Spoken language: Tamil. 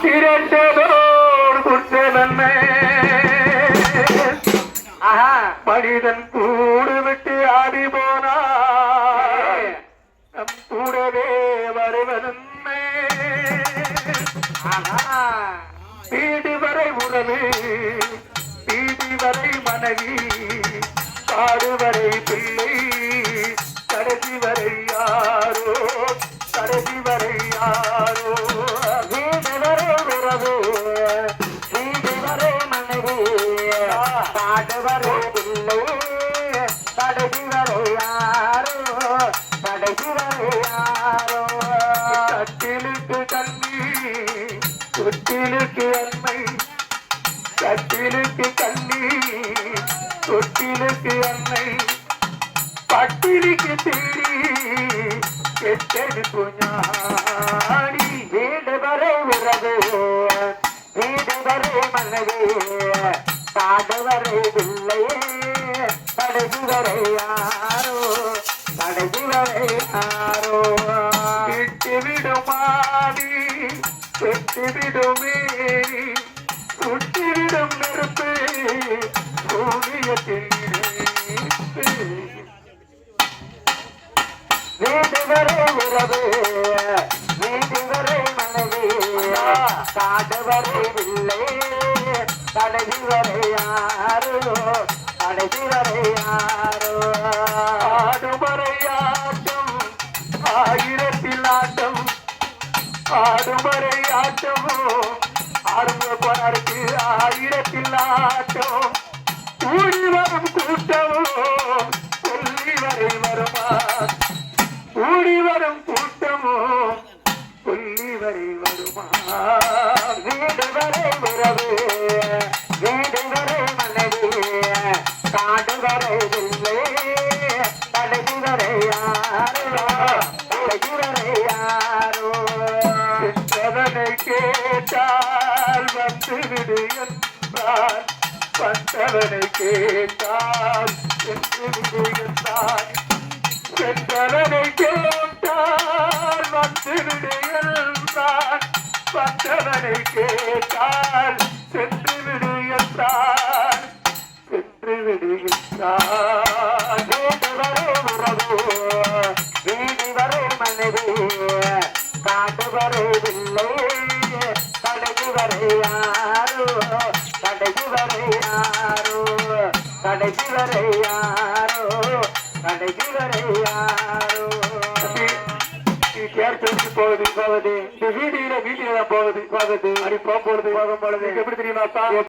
திரட்டலோடு குற்றவன்மை மனிதன் கூடு விட்டு ஆடி போனா நம் கூடவே வருவதுமே வீடு வரை உறவு வீதி வரை மனைவி காடு வரை பிள்ளை கடைசி வரை யாரோ கடைசி வரை யாரோ வீடு வரை உறவு வீடு வரை மனைவி காடு வரை பிள்ளை கடைசி வரை யாரோ கடைசி வரை யாரோ கட்டிலுக்கு கண்ணி தொட்டிலுக்கு அன்மை கட்டிலுக்கு கண்ணி தொட்டிலுக்கு அன்னை பட்டிலுக்கு தேடி கெட்டெடுப்பு ஞாடி வீடு வரை உறவு வீடு வரை மனைவி காடு வரை பிள்ளை கடைசி வரை யாரோ கடைசி வரை யாரோ விட்டு விடுமாடி வெட்டு விடுமே சுட்டிவிடும் நெருப்பு சூரியத்தில் வீடு வரை உறவு வீடு வரை மனைவி காடு வரை இல்லை கடைசி வரை யாரோ கடைசி வரை யாரோ ஆடுமறை ஆட்டம் ஆயிரத்தில் ஆட்டம் ஆடுமறை ஆட்டமோ ஆடுங்க போனாருக்கு ஆயிரத்தில் ஆட்டம் கூடி வரும் கூட்டமோ கொல்லி வரை வருமா கூடி வரும் கூட்டமோ கொல்லி வரை வருமா வீடு வரை உறவு வீடு வரை மனைவி காடு வரை இல்லை கடைசி வரை யாரோ கடைசி வரை யாரோ பெற்றவனை கேட்டால் வந்து விடு என்றான் பட்டவனை கேட்டால் என்று விடு என்றான் பெற்றவனை கேட்டால் வந்து விடு என்றான் பட்டவனை கேட்டால் சென்று விடு என்றான் சென்று விடு என்றான் வீடு வரை உறவு வீடு வரை மனைவி காடு வரை இல்லை கடைசி வரை யாரோ கடைசி வரை யாரோ கடைசி வரை யாரோ கடைசி வரை யாரோ போகுது போகுது இந்த வீடியில வீட்டில போகுது போகுது அப்படி போகுது போகும்பொழுது எப்படி தெரியுமாப்பா